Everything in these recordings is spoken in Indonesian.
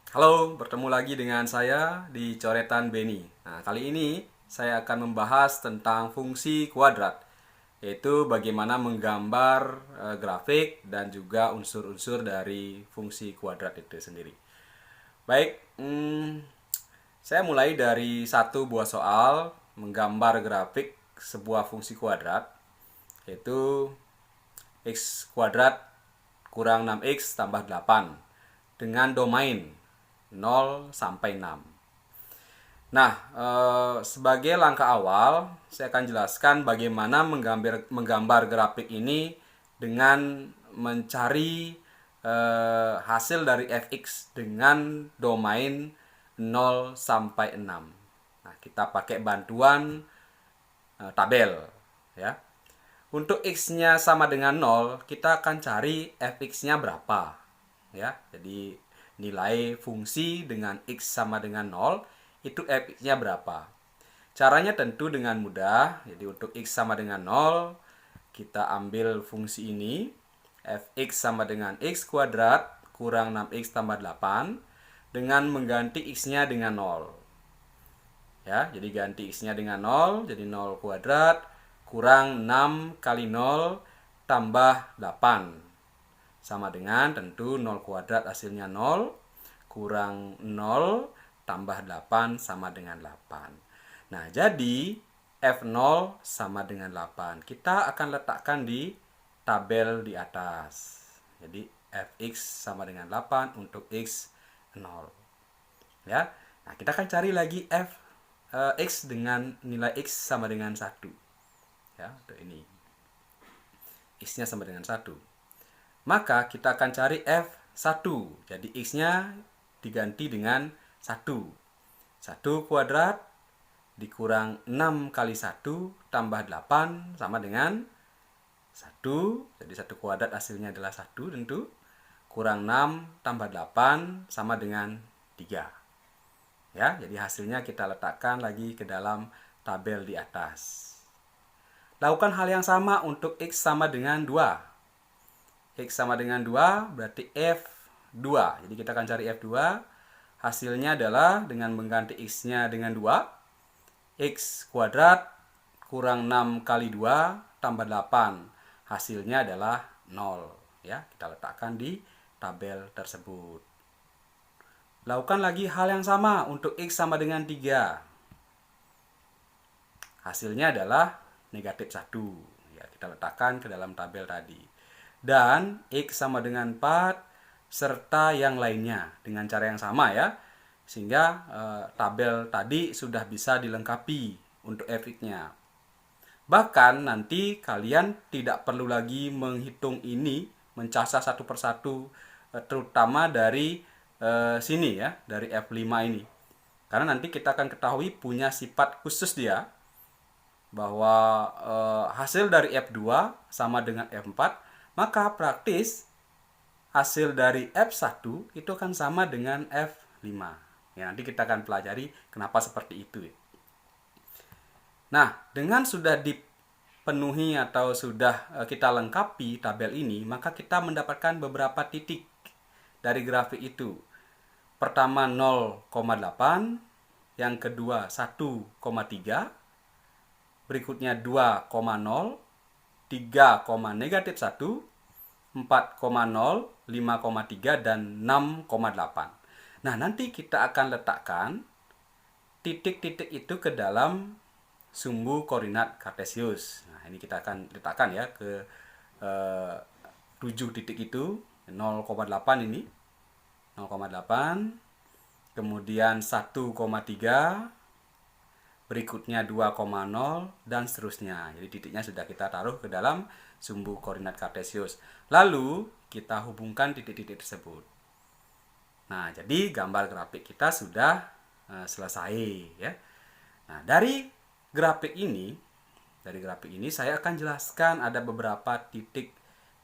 Halo, bertemu lagi dengan saya di Coretan Beni. Nah, kali ini saya akan membahas tentang fungsi kuadrat, yaitu bagaimana menggambar grafik dan juga unsur-unsur dari fungsi kuadrat itu sendiri. Baik, saya mulai dari satu buah soal menggambar grafik sebuah fungsi kuadrat, yaitu x kuadrat kurang 6x tambah 8 dengan domain 0 sampai 6. Nah, sebagai langkah awal, saya akan jelaskan bagaimana menggambar grafik ini dengan mencari hasil dari fx dengan domain 0 sampai 6. Nah, kita pakai bantuan tabel, ya. Untuk x-nya sama dengan 0, kita akan cari fx-nya berapa. Ya, jadi nilai fungsi dengan x sama dengan 0 itu fx-nya berapa. Caranya tentu dengan mudah. Jadi untuk x sama dengan 0, kita ambil fungsi ini, fx sama dengan x kuadrat kurang 6x tambah 8 dengan mengganti x-nya dengan 0. Ya, jadi ganti x-nya dengan 0, jadi 0 kuadrat kurang 6 kali 0 tambah 8. Sama dengan tentu 0 kuadrat hasilnya 0, kurang 0 tambah 8 sama dengan 8. Nah, jadi F0 sama dengan 8. Kita akan letakkan di tabel di atas. Jadi Fx sama dengan 8 untuk x 0. Ya. Nah, kita akan cari lagi x dengan nilai x sama dengan 1. Ya, ini. X-nya sama dengan 1. Maka kita akan cari F1. Jadi X-nya diganti dengan 1. 1 kuadrat dikurang 6 kali 1 tambah 8 sama dengan 1. Jadi 1 kuadrat hasilnya adalah 1 tentu. Kurang 6 tambah 8 sama dengan 3. Ya, jadi hasilnya kita letakkan lagi ke dalam tabel di atas. Lakukan hal yang sama untuk X sama dengan 2. X sama dengan 2 berarti F2. Jadi kita akan cari F2. Hasilnya adalah dengan mengganti X-nya dengan 2. X kuadrat kurang 6 kali 2 tambah 8. Hasilnya adalah 0. Ya, kita letakkan di tabel tersebut. Lakukan lagi hal yang sama untuk X sama dengan 3. Hasilnya adalah negatif 1. Ya, kita letakkan ke dalam tabel tadi. Dan X sama dengan 4 serta yang lainnya dengan cara yang sama ya. Sehingga tabel tadi sudah bisa dilengkapi untuk fx-nya. Bahkan nanti kalian tidak perlu lagi menghitung ini, mencasah satu persatu, terutama dari sini ya, dari F5 ini. Karena nanti kita akan ketahui punya sifat khusus dia, bahwa hasil dari F2 sama dengan F4, maka praktis hasil dari F1 itu akan sama dengan F5. Ya, nanti kita akan pelajari kenapa seperti itu. Nah, dengan sudah dipenuhi atau sudah kita lengkapi tabel ini, maka kita mendapatkan beberapa titik dari grafik itu. Pertama 0,8, yang kedua 1,3, berikutnya 2,0, 3, negatif 1, 4,0, 5,3, dan 6,8. Nah, nanti kita akan letakkan titik-titik itu ke dalam sumbu koordinat kartesius. Nah, ini kita akan letakkan ya ke 7 titik itu, 0,8 ini, 0,8, kemudian 1,3, berikutnya 2,0 dan seterusnya. Jadi titiknya sudah kita taruh ke dalam sumbu koordinat kartesius. Lalu kita hubungkan titik-titik tersebut. Nah, jadi gambar grafik kita sudah selesai ya. Nah, dari grafik ini saya akan jelaskan ada beberapa titik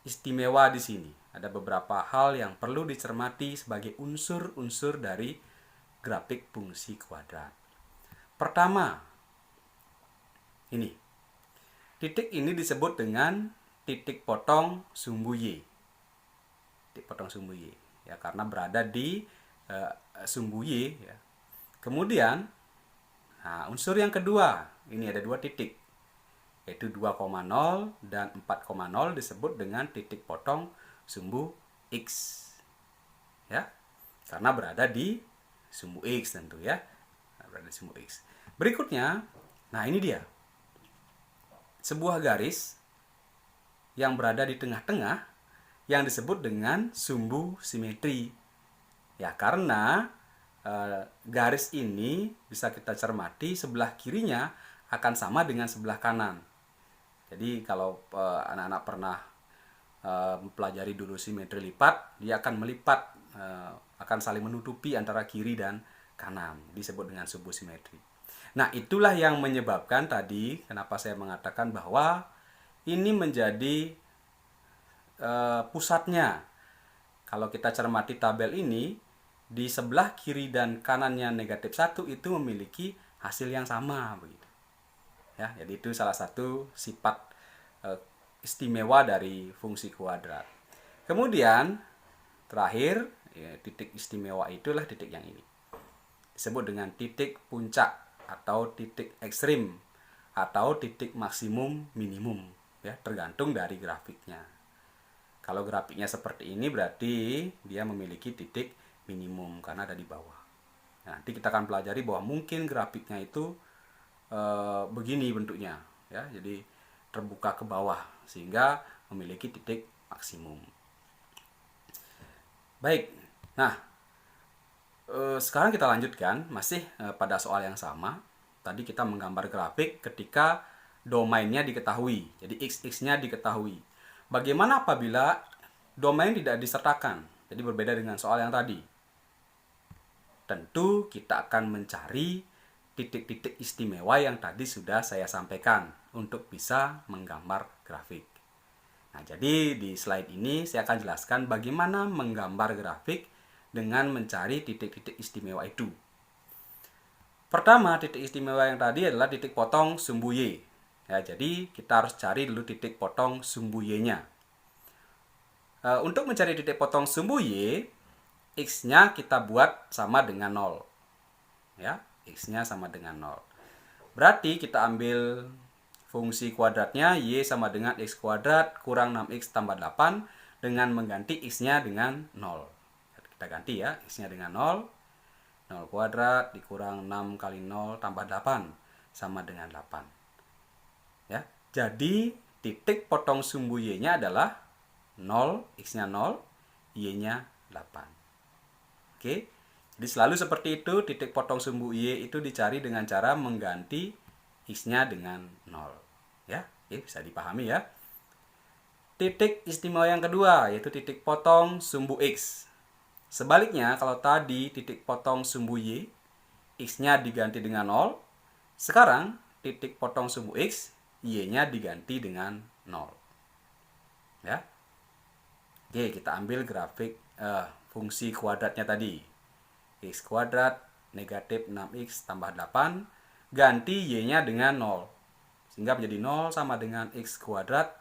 istimewa di sini. Ada beberapa hal yang perlu dicermati sebagai unsur-unsur dari grafik fungsi kuadrat. Pertama, ini. Titik ini disebut dengan titik potong sumbu Y. Titik potong sumbu Y. Ya, karena berada di sumbu Y ya. Kemudian unsur yang kedua, ini ada dua titik, yaitu 2,0 dan 4,0 disebut dengan titik potong sumbu X. Ya. Karena berada di sumbu X tentu ya. Berada di sumbu X. Berikutnya, ini dia. Sebuah garis yang berada di tengah-tengah yang disebut dengan sumbu simetri. Ya, karena garis ini bisa kita cermati sebelah kirinya akan sama dengan sebelah kanan. Jadi kalau anak-anak pernah mempelajari dulu simetri lipat, dia akan melipat, akan saling menutupi antara kiri dan kanan, disebut dengan sumbu simetri. Nah, itulah yang menyebabkan tadi kenapa saya mengatakan bahwa ini menjadi pusatnya. Kalau kita cermati tabel ini, di sebelah kiri dan kanannya -1 itu memiliki hasil yang sama begitu. Ya, jadi itu salah satu sifat istimewa dari fungsi kuadrat. Kemudian terakhir, titik istimewa itulah titik yang ini. Disebut dengan titik puncak atau titik ekstrim atau titik maksimum minimum ya, tergantung dari grafiknya. Kalau grafiknya seperti ini berarti dia memiliki titik minimum karena ada di bawah. Nah, nanti kita akan pelajari bahwa mungkin grafiknya itu begini bentuknya ya, jadi terbuka ke bawah sehingga memiliki titik maksimum. Baik, nah sekarang kita lanjutkan masih pada soal yang sama. Tadi kita menggambar grafik ketika domainnya diketahui, jadi x-nya diketahui. Bagaimana apabila domain tidak disertakan? Jadi berbeda dengan soal yang tadi. Tentu kita akan mencari titik-titik istimewa yang tadi sudah saya sampaikan untuk bisa menggambar grafik. Nah, jadi di slide ini saya akan jelaskan bagaimana menggambar grafik dengan mencari titik-titik istimewa itu. Pertama, titik istimewa yang tadi adalah titik potong sumbu Y. Ya, jadi kita harus cari dulu titik potong sumbu Y-nya. Untuk mencari titik potong sumbu Y, X-nya kita buat sama dengan 0. Ya, X-nya sama dengan 0. Berarti kita ambil fungsi kuadratnya Y sama dengan X kuadrat kurang 6X tambah 8 dengan mengganti X-nya dengan 0. Kita ganti ya, X-nya dengan 0. 0 kuadrat dikurang 6 kali 0 tambah 8 sama dengan 8. Ya, jadi titik potong sumbu Y-nya adalah 0, X-nya 0, Y-nya 8. Oke, jadi selalu seperti itu, titik potong sumbu Y itu dicari dengan cara mengganti X-nya dengan 0. Ya, oke, bisa dipahami ya. Titik istimewa yang kedua yaitu titik potong sumbu X. Sebaliknya, kalau tadi titik potong sumbu Y, X-nya diganti dengan 0. Sekarang, titik potong sumbu X, Y-nya diganti dengan 0. Ya. Oke, kita ambil grafik fungsi kuadratnya tadi. X kuadrat negatif 6X tambah 8, ganti Y-nya dengan 0. Sehingga menjadi 0 sama dengan X kuadrat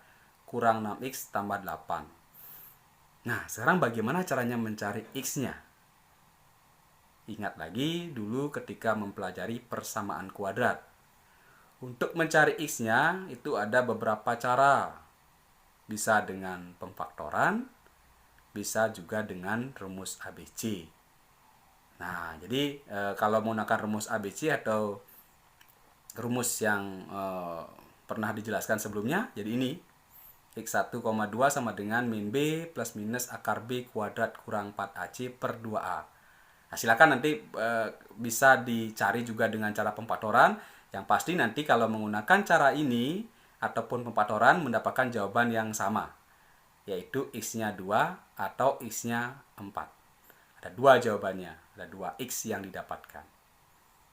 kurang 6X tambah 8. Nah, sekarang bagaimana caranya mencari X-nya? Ingat lagi dulu ketika mempelajari persamaan kuadrat. Untuk mencari X-nya itu ada beberapa cara. Bisa dengan pemfaktoran, bisa juga dengan rumus ABC. Nah, jadi kalau menggunakan rumus ABC atau rumus yang pernah dijelaskan sebelumnya, jadi ini X1,2 sama dengan min B plus minus akar B kuadrat kurang 4AC per 2A. Nah, silakan nanti bisa dicari juga dengan cara pemfaktoran. Yang pasti nanti kalau menggunakan cara ini ataupun pemfaktoran mendapatkan jawaban yang sama, yaitu X-nya 2 atau X-nya 4. Ada dua jawabannya, ada 2 X yang didapatkan.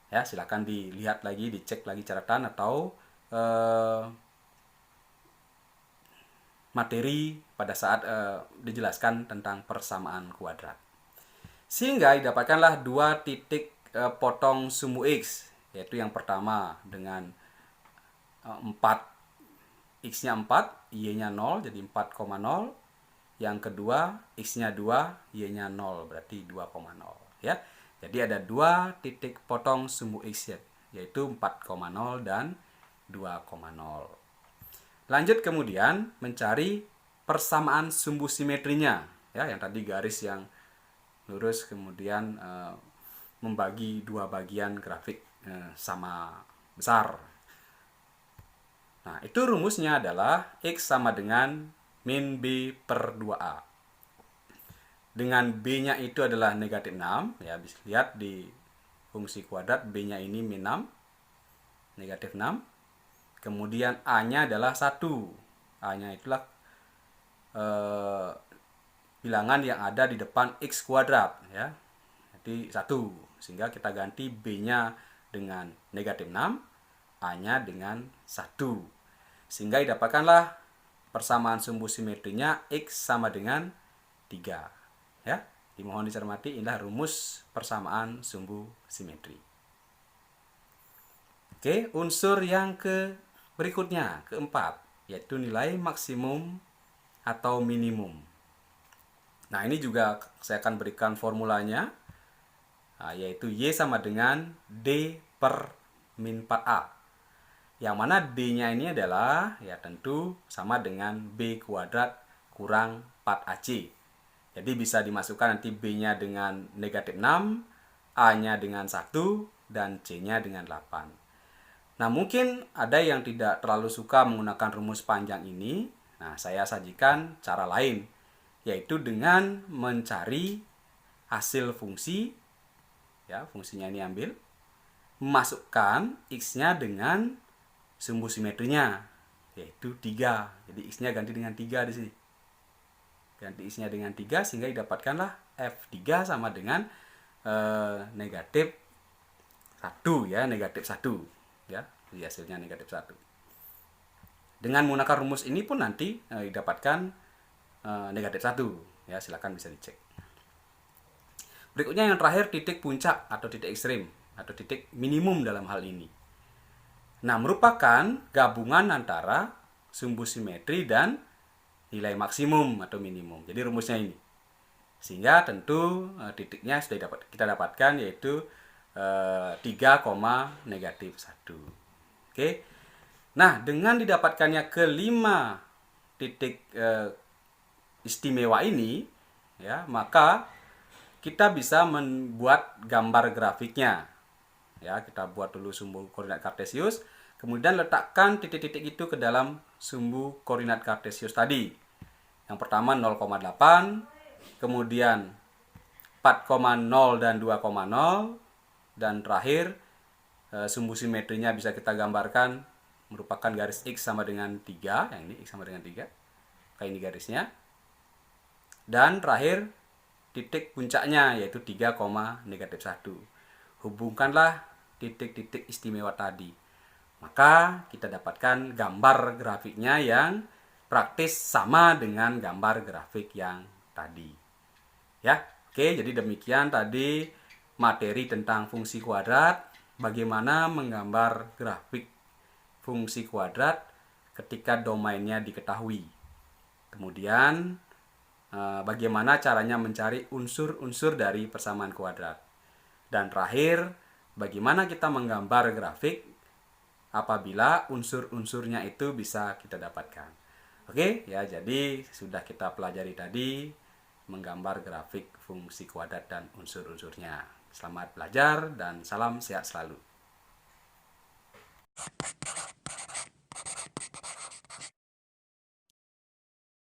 Ya, silakan dilihat lagi, dicek lagi catatan atau materi pada saat dijelaskan tentang persamaan kuadrat. Sehingga didapatkanlah dua titik potong sumbu X, yaitu yang pertama dengan 4, X-nya 4, Y-nya 0, jadi 4,0. Yang kedua, X-nya 2, Y-nya 0, berarti 2,0. ya. Jadi ada dua titik potong sumbu X, yaitu 4,0 dan 2,0. Lanjut kemudian mencari persamaan sumbu simetrinya, ya, yang tadi garis yang lurus kemudian membagi dua bagian grafik sama besar. Nah, itu rumusnya adalah X sama dengan min B per 2A. Dengan B-nya itu adalah negatif 6, ya, bisa lihat di fungsi kuadrat B-nya ini min 6, negatif 6. Kemudian A-nya adalah 1. A-nya itulah bilangan yang ada di depan X kuadrat, ya. Jadi 1. Sehingga kita ganti B-nya dengan negatif 6, A-nya dengan 1. Sehingga didapatkanlah persamaan sumbu simetrinya X sama dengan 3. Ya, dimohon dicermati, inilah rumus persamaan sumbu simetri. Oke, unsur yang berikutnya, keempat, yaitu nilai maksimum atau minimum. Nah, ini juga saya akan berikan formulanya, yaitu Y sama dengan D per min 4A. Yang mana D-nya ini adalah, ya tentu sama dengan B kuadrat kurang 4AC. Jadi bisa dimasukkan nanti B-nya dengan negatif 6, A-nya dengan 1, dan C-nya dengan 8. Nah, mungkin ada yang tidak terlalu suka menggunakan rumus panjang ini. Nah, saya sajikan cara lain, yaitu dengan mencari hasil fungsi, ya, fungsinya ini ambil, memasukkan X-nya dengan sumbu simetrinya, yaitu 3. Jadi X-nya ganti dengan 3 di sini. Ganti X-nya dengan 3 sehingga didapatkanlah F3 sama dengan negatif 1, ya, negatif 1, ya. Jadi hasilnya negatif 1. Dengan menggunakan rumus ini pun nanti didapatkan negatif 1, ya, silakan bisa dicek. Berikutnya yang terakhir, titik puncak atau titik ekstrim atau titik minimum dalam hal ini. Nah, merupakan gabungan antara sumbu simetri dan nilai maksimum atau minimum. Jadi rumusnya ini. Sehingga tentu titiknya sudah kita dapatkan, yaitu 3, negatif 1. Oke. Nah, dengan didapatkannya kelima titik istimewa ini, ya, maka kita bisa membuat gambar grafiknya. Ya, kita buat dulu sumbu koordinat kartesius, kemudian letakkan titik-titik itu ke dalam sumbu koordinat kartesius tadi. Yang pertama 0,8, kemudian 4,0 dan 2,0, dan terakhir sumbu simetrinya bisa kita gambarkan merupakan garis X sama dengan 3, yang ini X sama dengan 3. Kayak ini garisnya. Dan terakhir titik puncaknya, yaitu 3, negatif 1. Hubungkanlah titik-titik istimewa tadi. Maka kita dapatkan gambar grafiknya yang praktis sama dengan gambar grafik yang tadi. Ya, oke, jadi demikian tadi materi tentang fungsi kuadrat, bagaimana menggambar grafik fungsi kuadrat ketika domainnya diketahui. Kemudian bagaimana caranya mencari unsur-unsur dari persamaan kuadrat. Dan terakhir, bagaimana kita menggambar grafik apabila unsur-unsurnya itu bisa kita dapatkan. Oke, ya, jadi sudah kita pelajari tadi menggambar grafik fungsi kuadrat dan unsur-unsurnya. Selamat belajar dan salam sehat selalu.